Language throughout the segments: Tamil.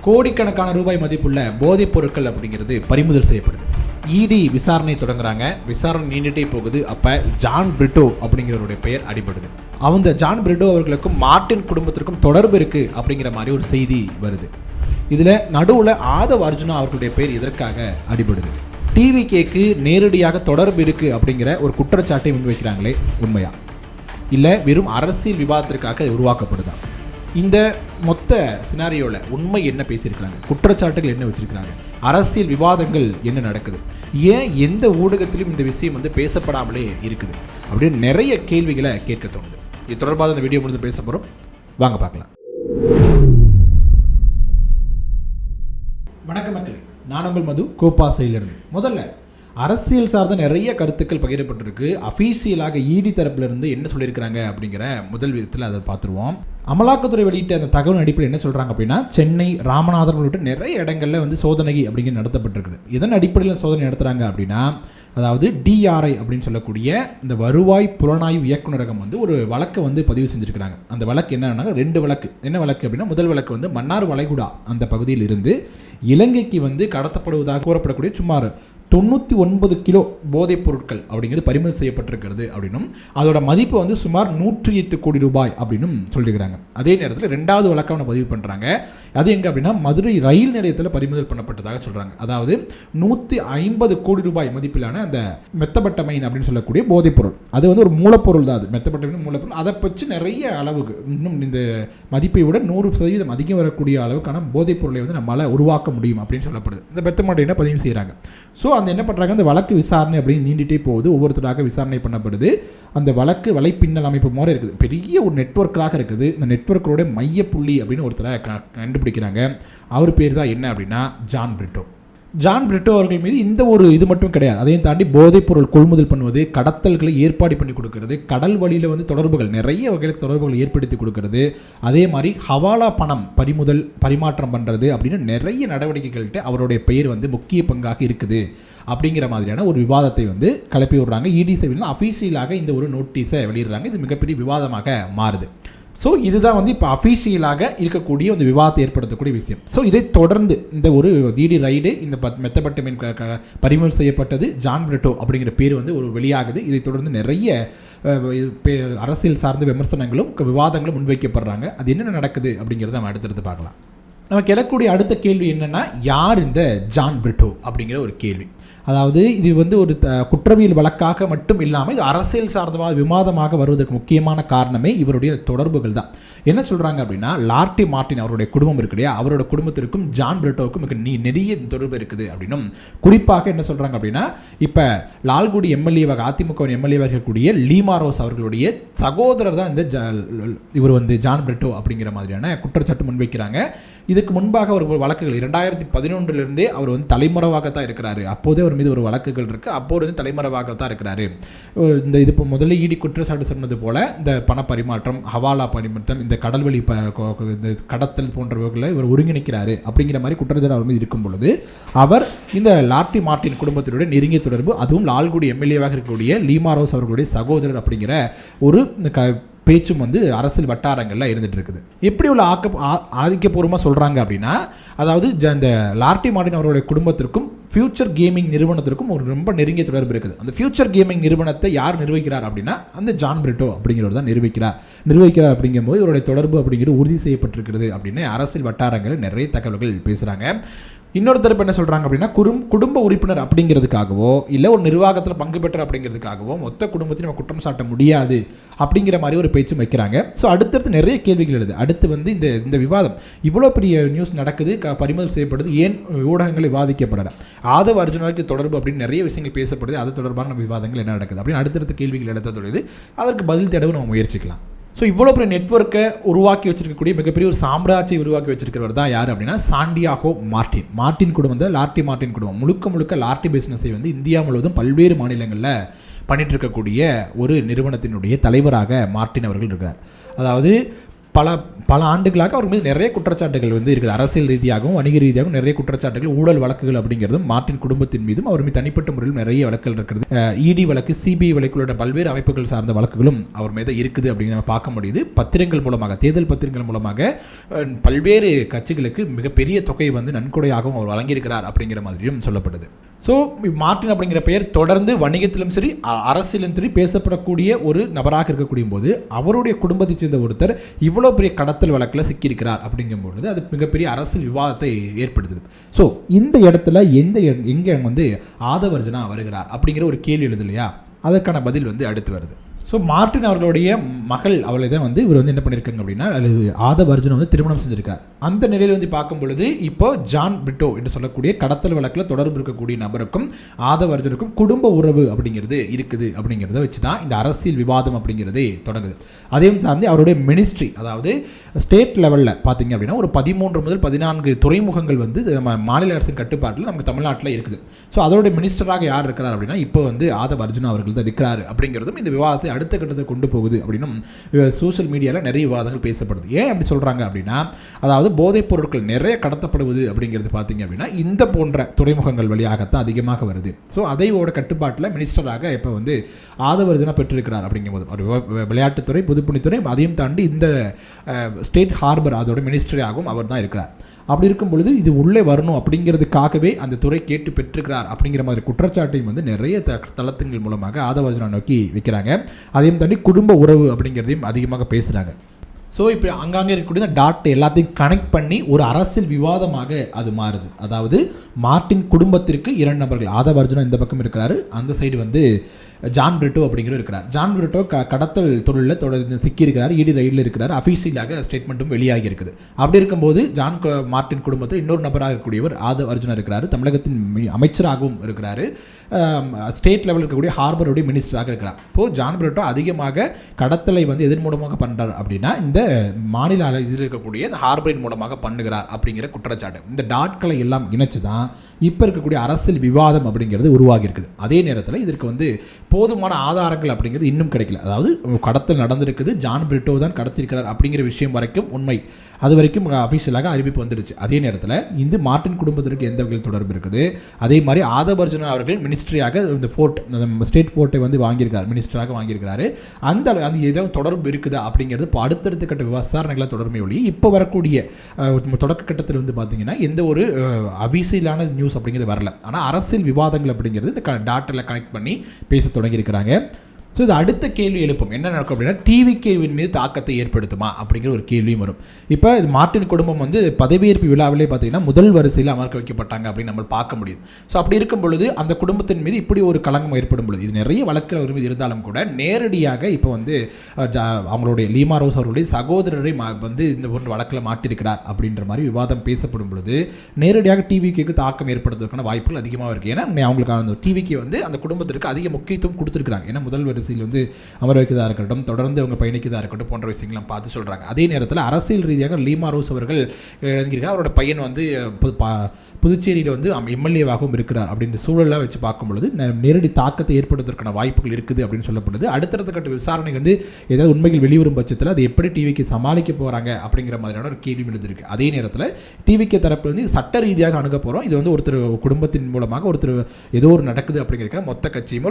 கோடிக்கணக்கான ரூபாய் மதிப்புள்ள போதைப் பொருட்கள் அப்படிங்கிறது பறிமுதல் செய்யப்படுது. இடி விசாரணை தொடங்குறாங்க. விசாரணை நீண்டுட்டே போகுது. அப்போ ஜான் பிரிட்டோ அப்படிங்கிறவருடைய பெயர் அடிபடுது. அவங்க ஜான் பிரிட்டோ அவர்களுக்கும் மார்ட்டின் குடும்பத்திற்கும் தொடர்பு இருக்குது அப்படிங்கிற மாதிரி ஒரு செய்தி வருது. இதில் நடுவில் ஆதவ் அர்ஜுனா அவர்களுடைய பெயர் இதற்காக அடிபடுது. டிவிகேக்கு நேரடியாக தொடர்பு இருக்குது அப்படிங்கிற ஒரு குற்றச்சாட்டை முன்வைக்கிறாங்களே, உண்மையா இல்லை வெறும் அரசியல் விவாதத்திற்காக உருவாக்கப்படுதா? இந்த மொத்த சினாரியோவில் உண்மை என்ன பேசியிருக்கிறாங்க, குற்றச்சாட்டுகள் என்ன வச்சிருக்கிறாங்க, அரசியல் விவாதங்கள் என்ன நடக்குது, ஏன் எந்த ஊடகத்திலும் இந்த விஷயம் பேசப்படாமலே இருக்குது அப்படின்னு நிறைய கேள்விகளை கேட்க தோணுது. இது தொடர்பாக இந்த வீடியோ முடிந்து பேச போகிறோம். வாங்க பார்க்கலாம். வணக்கம் மக்களே, நான் உங்கள் மது கோப்பாசையிலிருந்து. முதல்ல அரசியல் சார்ந்த நிறைய கருத்துக்கள் பகிரப்பட்டிருக்கு. அஃபீஷியலாக இடி தரப்பிலிருந்து என்ன சொல்லியிருக்கிறாங்க அப்படிங்கிற முதல் விதத்தில் அதை பார்த்துருவோம். அமலாக்கத்துறை வெளியிட்ட அந்த தகவல் அடிப்படையில் என்ன சொல்கிறாங்க அப்படின்னா, சென்னை, ராமநாதபுரம் உள்ளிட்ட நிறைய இடங்களில் சோதனை அப்படிங்கிறது நடத்தப்பட்டிருக்குது. இதன் அடிப்படையில் சோதனை நடத்துகிறாங்க அப்படின்னா, அதாவது டிஆர்ஐ அப்படின்னு சொல்லக்கூடிய இந்த வருவாய் புலனாய்வு இயக்குநரகம் ஒரு வழக்கை பதிவு செஞ்சுருக்கிறாங்க. அந்த வழக்கு என்னன்னா, 2 வழக்கு. என்ன வழக்கு அப்படின்னா, முதல் வழக்கு மன்னார் வளைகுடா அந்த பகுதியில் இருந்து இலங்கைக்கு கடத்தப்படுவதாக கூறப்படக்கூடிய சுமார் 99 கிலோ போதைப் பொருட்கள் அப்படிங்கிறது பறிமுதல் செய்யப்பட்டிருக்கிறது அப்படின்னும் அதோட மதிப்பு சுமார் 108 கோடி ரூபாய் அப்படின்னும் சொல்லியிருக்கிறாங்க. அதே நேரத்தில் 2வது வழக்காக பதிவு பண்ணுறாங்க. அது எங்கே அப்படின்னா, மதுரை ரயில் நிலையத்தில் பறிமுதல் பண்ணப்பட்டதாக சொல்கிறாங்க. அதாவது 150 கோடி ரூபாய் மதிப்பிலான அந்த மெத்தபட்டமைன் அப்படின்னு சொல்லக்கூடிய போதைப் பொருள். அது ஒரு மூலப்பொருள் தான். அது மெத்தபட்டமைன் மூலப்பொருள். அதை வச்சு நிறைய அளவுக்கு இன்னும் இந்த மதிப்பை விட 100% அதிகம் வரக்கூடிய அளவுக்கான போதைப் பொருளை நம்மளால் உருவாக்க முடியும் அப்படின்னு சொல்லப்படுது. இந்த மெத்தபட்டமைனை பதிவு செய்கிறாங்க. ஸோ அந்த என்ன பண்ணுறாங்க, அந்த வழக்கு விசாரணை அப்படின்னு நீண்டிட்டே போகுது. ஒவ்வொருத்தராக விசாரணை பண்ணப்படுது. அந்த வழக்கு வலைப்பின்னல் அமைப்பு மாதிரி இருக்குது. பெரிய ஒரு நெட்வொர்க்காக இருக்குது. இந்த நெட்வொர்க்கோட மையப்புள்ளி அப்படின்னு ஒருத்தரை கண்டுபிடிக்கிறாங்க. அவர் பேர் தான் என்ன அப்படின்னா ஜான் பிரிட்டோ. ஜான் பிரிட்டோ அவர்கள் மீது இந்த ஒரு இது மட்டும் கிடையாது. அதையும் தாண்டி போதைப் பொருள் கொள்முதல் பண்ணுவது, கடத்தல்களை ஏற்பாடு பண்ணி கொடுக்கறது, கடல் வழியில் தொடர்புகள் நிறைய வகையில் தொடர்புகள் ஏற்படுத்தி கொடுக்கறது, அதே மாதிரி ஹவாலா பணம் பரிமாற்றம் பண்ணுறது அப்படின்னு நிறைய நடவடிக்கைகள்கிட்ட அவருடைய பெயர் முக்கிய பங்காக இருக்குது அப்படிங்கிற மாதிரியான ஒரு விவாதத்தை கிளப்பி விடுறாங்க. இடி சைடில் அஃபீஷியலாக இந்த ஒரு நோட்டீஸை வெளியிடுறாங்க. இது மிகப்பெரிய விவாதமாக மாறுது. ஸோ இதுதான் இப்போ அஃபீஷியலாக இருக்கக்கூடிய அந்த விவாதத்தை ஏற்படுத்தக்கூடிய விஷயம். ஸோ இதை தொடர்ந்து இந்த ஒரு இடி ரைடு, இந்த மெத்தபட்டமைன் பறிமுதல் செய்யப்பட்டது, ஜான் பிரிட்டோ அப்படிங்கிற பேர் ஒரு வெளியாகுது. இதை தொடர்ந்து நிறைய அரசியல் சார்ந்த விமர்சனங்களும் விவாதங்களும் முன்வைக்கப்படுறாங்க. அது என்ன நடக்குது அப்படிங்கிறத நம்ம அடுத்தடுத்து பார்க்கலாம். நமக்கு எழக்கூடிய அடுத்த கேள்வி என்னென்னா, யார் இந்த ஜான் பிரிட்டோ அப்படிங்கிற ஒரு கேள்வி. அதாவது இது ஒரு குற்றவியல் வழக்காக மட்டும் இல்லாமல் இது அரசியல் சார்ந்த விவாதமாக வருவதற்கு முக்கியமான காரணமே இவருடைய தொடர்புகள் தான். என்ன சொல்கிறாங்க அப்படின்னா, லார்டி மார்ட்டின் அவருடைய குடும்பம் இருக்கு இல்லையா, அவரோட குடும்பத்திற்கும் ஜான் பிரிட்டோவுக்கும் நிறைய தொடர்பு இருக்குது அப்படின்னும், குறிப்பாக என்ன சொல்கிறாங்க அப்படின்னா, இப்போ லால்குடி எம்எல்ஏவாக அதிமுக எம்எல்ஏவாக இருக்கக்கூடிய லீமா ரோஸ் அவர்களுடைய சகோதரர் தான் இந்த இவர் ஜான் பிரிட்டோ அப்படிங்கிற மாதிரியான குற்றச்சாட்டு முன்வைக்கிறாங்க. இதுக்கு முன்பாக ஒரு வழக்குகள் 2011 அவர் தலைமறைவாகத்தான் இருக்கிறாரு. அப்போதே அவர் மீது ஒரு வழக்குகள் இருக்குது. அப்போது தலைமறைவாகத்தான் இருக்கிறாரு. இந்த இது இப்போ முதல்ல இடி குற்றச்சாட்டு சொன்னது போல் இந்த பணப்பரிமாற்றம், ஹவாலா பரிமாற்றம், இந்த கடல்வெளி இந்த கடத்தல் போன்றவர்களை இவர் ஒருங்கிணைக்கிறாரு அப்படிங்கிற மாதிரி குற்றச்சாட்டு அவர் மீது இருக்கும் பொழுது, அவர் இந்த லார்டி மார்ட்டின் குடும்பத்தினுடைய நெருங்கிய தொடர்பு, அதுவும் லால்குடி எம்எல்ஏவாக இருக்கக்கூடிய லீமா ரோஸ் அவர்களுடைய சகோதரர் அப்படிங்கிற ஒரு பேச்சும் அரசியல் வட்டாரங்களில் இருந்துட்டு இருக்குது. எப்படி உள்ள ஆதிக்கப்பூர்வமாக சொல்கிறாங்க அப்படின்னா, அதாவது இந்த லார்டி மார்ட்டின் அவருடைய குடும்பத்திற்கும் ஃபியூச்சர் கேமிங் நிறுவனத்திற்கும் ஒரு ரொம்ப நெருங்கிய தொடர்பு இருக்குது. அந்த ஃபியூச்சர் கேமிங் நிறுவனத்தை யார் நிர்வகிக்கிறார் அப்படின்னா, அந்த ஜான் பிரிட்டோ அப்படிங்கிறவர் தான் நிர்வகிக்கிறார் அப்படிங்கும்போது இவருடைய தொடர்பு அப்படிங்கிறது உறுதி செய்யப்பட்டிருக்கிறது அப்படின்னு அரசியல் வட்டாரங்களில் நிறைய தகவல்கள் பேசுகிறாங்க. இன்னொரு தரப்பு என்ன சொல்கிறாங்க அப்படின்னா, குடும்ப உறுப்பினர் அப்படிங்கிறதுக்காகவோ இல்லை ஒரு நிர்வாகத்தில் பங்கு பெற்ற அப்படிங்கிறதுக்காகவோ மொத்த குடும்பத்தையும் நம்ம குற்றம் சாட்ட முடியாது அப்படிங்கிற மாதிரி ஒரு பேச்சும் வைக்கிறாங்க. ஸோ அடுத்தடுத்து நிறைய கேள்விகள் எழுது. அடுத்து இந்த விவாதம் இவ்வளோ பெரிய நியூஸ் நடக்குது, பறிமுதல் செய்யப்படுது, ஏன் ஊடகங்கள் விவாதிக்கப்படலை, ஆதவ் அர்ஜுனாவுக்கு தொடர்பு அப்படின்னு நிறைய விஷயங்கள் பேசப்படுது, அது தொடர்பான நம்ம விவாதங்கள் என்ன நடக்குது அப்படின்னு அடுத்தடுத்த கேள்விகள் எடுத்த தொழில் அதற்கு பதில் தேடவும் நம்ம முயற்சிக்கலாம். ஸோ இவ்வளோ பெரிய நெட்வொர்க்கை உருவாக்கி வச்சிருக்கக்கூடிய மிகப்பெரிய ஒரு சாம்ராஜ்யம் உருவாக்கி வச்சிருக்கிறவர் தான் யார் அப்படின்னா, சாண்டியாகோ மார்ட்டின் குடும்பம், லார்டி மார்ட்டின் குடும்பம் முழுக்க லார்டி பிஸ்னஸை இந்தியா முழுவதும் பல்வேறு மாநிலங்களில் பண்ணிட்டு இருக்கக்கூடிய ஒரு நிறுவனத்தினுடைய தலைவராக மார்ட்டின் அவர்கள் இருக்கிறார். அதாவது பல ஆண்டுகளாக அவர் மீது நிறைய குற்றச்சாட்டுகள் வந்து இருக்குது. அரசியல் ரீதியாகவும் வணிக ரீதியாகவும் நிறைய குற்றச்சாட்டுகள், ஊழல் வழக்குகள் அப்படிங்கிறதும் மார்ட்டின் குடும்பத்தின் மீதும் அவர் மீது தனிப்பட்ட முறையில் நிறைய வழக்குகள் இருக்கிறது. இடி வழக்கு, சிபிஐ வழக்குகளோட பல்வேறு அமைப்புகள் சார்ந்த வழக்குகளும் அவர் மீது இருக்குது அப்படின்னு நம்ம பார்க்க முடியுது. பத்திரங்கள் மூலமாக, தேர்தல் பத்திரங்கள் மூலமாக பல்வேறு கட்சிகளுக்கு மிகப்பெரிய தொகையை வந்து நன்கொடையாகவும் அவர் வழங்கியிருக்கிறார் அப்படிங்கிற மாதிரியும் சொல்லப்படுது. ஸோ மார்ட்டின் அப்படிங்கிற பெயர் தொடர்ந்து வணிகத்திலும் சரி அரசியலும் சரி பேசப்படக்கூடிய ஒரு நபராக இருக்கக்கூடிய போது அவருடைய குடும்பத்தை சேர்ந்த ஒருத்தர் இவ்வளோ பெரிய கடத்தல் வழக்கில் சிக்கியிருக்கிறார் அப்படிங்கும்பொழுது அது மிகப்பெரிய அரசியல் விவாதத்தை ஏற்படுத்துது. ஸோ இந்த இடத்துல எங்கே வந்து ஆதவர்ஜனா வருகிறார் அப்படிங்கிற ஒரு கேள்வி எழுது இல்லையா, அதற்கான பதில் வந்து அடுத்து வருது. ஸோ மார்ட்டின் அவர்களுடைய மகள் அவளை தான் வந்து இவர் வந்து என்ன பண்ணியிருக்காங்க அப்படின்னா ஆதவர்ஜனை வந்து திருமணம் செஞ்சிருக்கார். அந்த நிலையில் வந்து பார்க்கும் பொழுது இப்போ ஜான் பிரிட்டோ என்று சொல்லக்கூடிய கடத்தல் வழக்கில் தொடர்பு இருக்கக்கூடிய நபருக்கும் ஆதவர்ஜனுக்கும் குடும்ப உறவு அப்படிங்கிறது இருக்குது அப்படிங்கிறத வச்சு தான் இந்த அரசியல் விவாதம் அப்படிங்கிறதே தொடங்குது. அதையும் சார்ந்து அவருடைய மினிஸ்ட்ரி, அதாவது ஸ்டேட் லெவலில் பார்த்தீங்க அப்படின்னா ஒரு 13 முதல் 14 துறைமுகங்கள் வந்து நம்ம மாநில அரசின் கட்டுப்பாட்டில் நமக்கு தமிழ்நாட்டில் இருக்குது. ஸோ அதோடைய மினிஸ்டராக யார் இருக்கிறார் அப்படின்னா இப்போ வந்து ஆதவர்ஜுனா அவர்கள் தான் இருக்கிறார் அப்படிங்கிறதும் இந்த விவாதத்தை அடுத்த கட்டத்தை கொண்டு போகுது அப்படின்னும் சோஷியல் மீடியாவில் நிறைய விவாதங்கள் பேசப்படுது. ஏன் அப்படி சொல்கிறாங்க அப்படின்னா, அதாவது போதைப் பொருட்கள் நிறைய கடத்தப்படுவது அப்படிங்கிறது பார்த்தீங்க அப்படின்னா இந்த போன்ற துறைமுகங்கள் வழியாகத்தான் அதிகமாக வருது. ஸோ அதையோட கட்டுப்பாட்டில் மினிஸ்டராக இப்போ வந்து ஆதவர்ஜனா பெற்றிருக்கிறார் அப்படிங்கும்போது ஒரு விளையாட்டுத்துறை, பொதுப்பணித்துறை, அதையும் தாண்டி இந்த ஸ்டேட் ஹார்பர் அதோட மினிஸ்டராகவும் அவர் தான் இருக்கிறார். அப்படி இருக்கும் பொழுது இது உள்ளே வரணும் அப்படிங்கிறதுக்காகவே அந்த துறை கேட்டு பெற்றிருக்கிறார் அப்படிங்கிற மாதிரி குற்றச்சாட்டையும் வந்து நிறைய தளத்துங்கள் மூலமாக ஆதவர்ஜனா நோக்கி வைக்கிறாங்க. அதையும் தாண்டி குடும்ப உறவு அப்படிங்கிறதையும் அதிகமாக பேசுகிறாங்க. ஸோ இப்போ அங்கங்கே இருக்கக்கூடிய இந்த டாட் எல்லாத்தையும் கனெக்ட் பண்ணி ஒரு அரசியல் விவாதமாக அது மாறுது. அதாவது மார்ட்டின் குடும்பத்திற்கு 2 நபர்கள், ஆதவர்ஜனா இந்த பக்கம் இருக்கிறாரு, அந்த சைடு வந்து ஜான் பிரிட்டோ அப்படிங்கிறவர் இருக்கிறார். ஜான் பிரிட்டோ கடத்தல் தொழிலில் தொடர்ந்து சிக்கியிருக்கிறார், இடி ரைடில் இருக்கிறார், அஃபீஷியலாக ஸ்டேட்மெண்ட்டும் வெளியாகி இருக்குது. அப்படி இருக்கும்போது மார்ட்டின் குடும்பத்தில் இன்னொரு நபராக இருக்கக்கூடியவர் ஆதவர்ஜனா இருக்கிறார், தமிழகத்தின் அமைச்சராகவும் இருக்கிறார், ஸ்டேட் லெவலில் இருக்கக்கூடிய ஹார்பருடைய மினிஸ்டராக இருக்கிறார். இப்போது ஜான் பிரிட்டோ அதிகமாக கடத்தலை வந்து எதன் மூலமாக பண்ணுறார் அப்படின்னா இந்த மாநில இதில் இருக்கக்கூடிய இந்த ஹார்பரின் மூலமாக பண்ணுகிறார் அப்படிங்கிற குற்றச்சாட்டு. இந்த டாட்களை எல்லாம் இணைச்சு தான் இப்போ இருக்கக்கூடிய அரசியல் விவாதம் அப்படிங்கிறது உருவாகி இருக்குது. அதே நேரத்தில் இதற்கு வந்து போதுமான ஆதாரங்கள் அப்படிங்கிறது இன்னும் கிடைக்கல. அதாவது கடத்தல் நடந்திருக்குது, ஜான் பிரிட்டோ தான் கடத்திருக்கிறார் அப்படிங்கிற விஷயம் வரைக்கும் உண்மை, அது வரைக்கும் அஃபீஷியலாக அறிவிப்பு வந்துடுச்சு. அதே நேரத்தில் இந்த மார்ட்டின் குடும்பத்திற்கு எந்த வகையில் தொடர்பு இருக்குது, அதே மாதிரி ஆதவர்ஜனா அவர்கள் மினிஸ்ட்ரியாக இந்த ஃபோர்ட், ஸ்டேட் ஃபோர்ட்டை வந்து வாங்கியிருக்கார், மினிஸ்டராக வாங்கியிருக்கிறாரு, அந்த ஏதாவது தொடர்பு இருக்குதா அப்படிங்கிறது இப்போ அடுத்தடுத்த கட்ட விசாரணைகளை தொடர்மை ஒளி இப்போ வரக்கூடிய தொடக்க கட்டத்தில் வந்து பார்த்தீங்கன்னா எந்த ஒரு அஃபீஷியலான நியூஸ் அப்படிங்கிறது வரல. ஆனால் அரசியல் விவாதங்கள் அப்படிங்கிறது இந்த டாட்டில் கனெக்ட் பண்ணி பேச தொடங்கியிருக்கிறாங்க. ஸோ இது அடுத்த கேள்வி எழுப்பும். என்ன நடக்கும் அப்படின்னா டிவிகேவின் மீது தாக்கத்தை ஏற்படுத்துமா அப்படிங்கிற ஒரு கேள்வியும் வரும். இப்போ மார்ட்டின் குடும்பம் வந்து பதவியேற்பு விழாவிலே பார்த்தீங்கன்னா முதல் வரிசையில் அமர்க்க வைக்கப்பட்டாங்க அப்படின்னு நம்ம பார்க்க முடியுது. ஸோ அப்படி இருக்கும் பொழுது அந்த குடும்பத்தின் மீது இப்படி ஒரு களங்கம் ஏற்படும் பொழுது, இது நிறைய வழக்கில் ஒரு மீது இருந்தாலும் கூட நேரடியாக இப்போ வந்து அவங்களுடைய லீமா ரோஸ் அவர்களுடைய சகோதரரை வந்து இந்த ஒரு வழக்கில் மாட்டிருக்கிறார் அப்படின்ற மாதிரி விவாதம் பேசப்படும் பொழுது நேரடியாக டிவிகேக்கு தாக்கம் ஏற்படுத்துவதற்கான வாய்ப்புகள் அதிகமாக இருக்குது. ஏன்னா அவங்களுக்கு அந்த டிவிகே வந்து அந்த குடும்பத்திற்கு அதிக முக்கியத்துவம் கொடுத்துருக்காங்க. ஏன்னா முதல் வரிசையில் வந்து அமர வைக்கதாக இருக்கட்டும், தொடர்ந்து அவங்க பயணிக்கதாக இருக்கட்டும் போன்ற விஷயங்களை பார்த்து சொல்கிறாங்க. அதே நேரத்தில் அரசியல் ரீதியாக லீமா ரோஸ் அவர்கள் எழுதியிருக்காங்க, அவரோட பையன் வந்து புதுச்சேரியில் வந்து எம்எல்ஏவாகவும் இருக்கிறார் அப்படின்ற சூழலாக வச்சு பார்க்கும் பொழுது நேரடி தாக்கத்தை ஏற்படுவதற்கான வாய்ப்புகள் இருக்குது அப்படின்னு சொல்லப்படுது. அடுத்தடுத்த கட்ட விசாரணை வந்து ஏதாவது உண்மைகள் வெளிவரும் பட்சத்தில் அது எப்படி டிவிக்கு சமாளிக்க போகிறாங்க அப்படிங்கிற மாதிரியான ஒரு கேள்வி எழுதிருக்கு. அதே நேரத்தில் டிவிக்கு தரப்பு வந்து சட்ட ரீதியாக அணுக போகிறோம், இது வந்து ஒருத்தர் குடும்பத்தின் மூலமாக ஒருத்தர் ஏதோ ஒரு நடக்குது அப்படிங்கிறக்க மொத்த கட்சியும்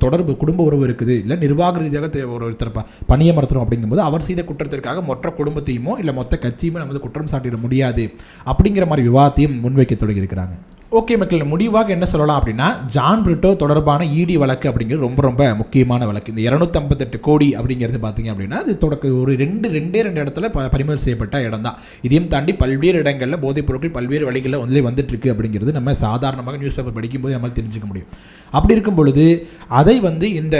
தொடர்பு குடும்ப உறவு இருக்குது, இல்லை நிர்வாக ரீதியாக ஒருத்தர் பணியமர்த்தணும் அப்படிங்கும்போது அவர் செய்த குற்றத்திற்காக மொத்த குடும்பத்தையுமோ இல்லை மொத்த கட்சியுமோ நம்ம குற்றம் சாட்டிட முடியாது அப்படிங்கிற மாதிரி விவாதத்தையும் முன்வைக்க தொடங்கியிருக்கிறாங்க. ஓகே மக்கள், முடிவாக என்ன சொல்லலாம் அப்படின்னா ஜான் பிரிட்டோ தொடர்பான இடி வழக்கு அப்படிங்கிறது ரொம்ப ரொம்ப முக்கியமான வழக்கு. இந்த 258 கோடி அப்படிங்கிறது பார்த்தீங்க அப்படின்னா அது ஒரு ரெண்டே இடத்துல பறிமுதல் செய்யப்பட்ட இடம் தான். இதையும் தாண்டி பல்வேறு இடங்களில் போதைப் பொருட்கள் பல்வேறு வழிகளில் வந்து வந்துட்டு இருக்கு அப்படிங்கிறது நம்ம சாதாரணமாக நியூஸ் பேப்பர் படிக்கும்போது நம்மளால் தெரிஞ்சுக்க முடியும். அப்படி இருக்கும் பொழுது அதை வந்து இந்த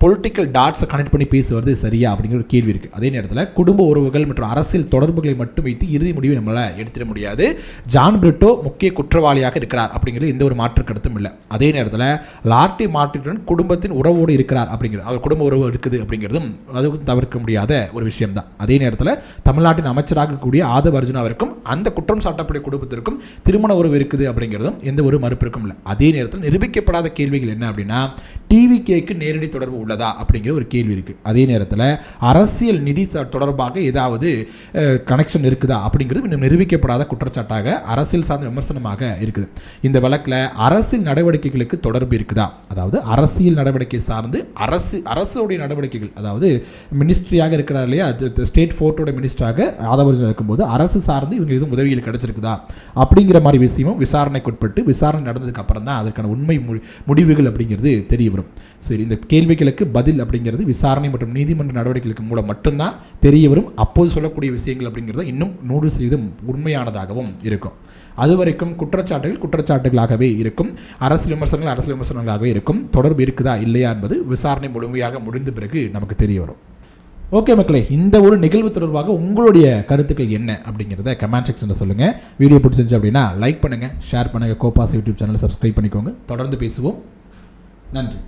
பொலிட்டிக்கல் டாட்ஸை கனெக்ட் பண்ணி பேசுவது சரியா அப்படிங்கிற ஒரு கேள்வி இருக்குது. அதே நேரத்தில் குடும்ப உறவுகள் மற்றும் அரசியல் தொடர்புகளை மட்டும் வைத்து இறுதி முடிவை நம்மளால் எடுத்துட முடியாது. ஜான் பிரிட்டோ முக்கிய குற்றவாளியாக இருக்கிறார் அப்படிங்கிறது எந்த ஒரு மாற்று கருத்தும் இல்லை. அதே நேரத்தில் லார்டி மார்ட்டினுடன் குடும்பத்தின் உறவோடு இருக்கிறார் அப்படிங்கிறது, அவர் குடும்ப உறவு இருக்குது அப்படிங்கிறதும் அதுவும் தவிர்க்க முடியாத ஒரு விஷயம் தான். அதே நேரத்தில் தமிழ்நாட்டின் அமைச்சராக இருக்கக்கூடிய ஆதவர்ஜுனாவிற்கும் அந்த குற்றம் சாட்டப்பட்ட குடும்பத்திற்கும் திருமண உறவு இருக்குது அப்படிங்கிறதும் எந்த ஒரு மறுப்பிற்கும் இல்லை. அதே நேரத்தில் நிரூபிக்கப்படாத கேள்விகள் என்ன அப்படின்னா டிவிகேக்கு நேரடி தொடர்பு உள்ளதா அப்படிங்கிற ஒரு கேள்வி இருக்குது. அதே நேரத்தில் அரசியல் நிதி தொடர்பாக ஏதாவது கனெக்ஷன் இருக்குதா அப்படிங்கிறது இன்னும் நிரூபிக்கப்படாத குற்றச்சாட்டாக அரசியல் சார்ந்த விமர்சனமாக இருக்குது. இந்த வழக்கில் அரசியல் நடவடிக்கைகளுக்கு தொடர்பு இருக்குதா, அதாவது அரசியல் நடவடிக்கை சார்ந்து அரசுடைய நடவடிக்கைகள், அதாவது மினிஸ்ட்ரியாக இருக்கிறார் இல்லையா, ஸ்டேட் ஃபோர்ட்டோட மினிஸ்டராக ஆதவர்ஜன் இருக்கும்போது அரசு சார்ந்து இவங்க எதுவும் உதவிகள் கிடைச்சிருக்குதா அப்படிங்கிற மாதிரி விஷயமும் விசாரணைக்குட்பட்டு விசாரணை நடந்ததுக்கு அப்புறம் தான் அதற்கான உண்மை முடிவுகள் அப்படிங்கிறது தெரிய வரும். சரி, இந்த கேள்விகளுக்கு பதில் அப்படிங்கிறது விசாரணை மற்றும் நீதிமன்ற நடவடிக்கைகளுக்கு மூலம் மட்டும்தான் தெரிய வரும். அப்போது சொல்லக்கூடிய விஷயங்கள் அப்படிங்கிறது இன்னும் 100% உண்மையானதாகவும் இருக்கும். அது வரைக்கும் குற்றச்சாட்டுகளாகவே இருக்கும், அரசியல் விமர்சனங்களாகவே இருக்கும். தொடர்பு இருக்குதா இல்லையா என்பது விசாரணை முழுமையாக முடிந்த பிறகு நமக்கு தெரிய வரும். ஓகே மக்களே, இந்த ஒரு நிகழ்வு தொடர்பாக உங்களுடைய கருத்துக்கள் என்ன அப்படிங்கிறத கமெண்ட் செக்ஷனில் சொல்லுங்கள். வீடியோ பிடிச்சிருந்துச்சு அப்படின்னா லைக் பண்ணுங்கள், ஷேர் பண்ணுங்கள், கோபாஸ் யூடியூப் சேனலை சப்ஸ்கிரைப் பண்ணிக்கோங்க. தொடர்ந்து பேசுவோம். நன்றி.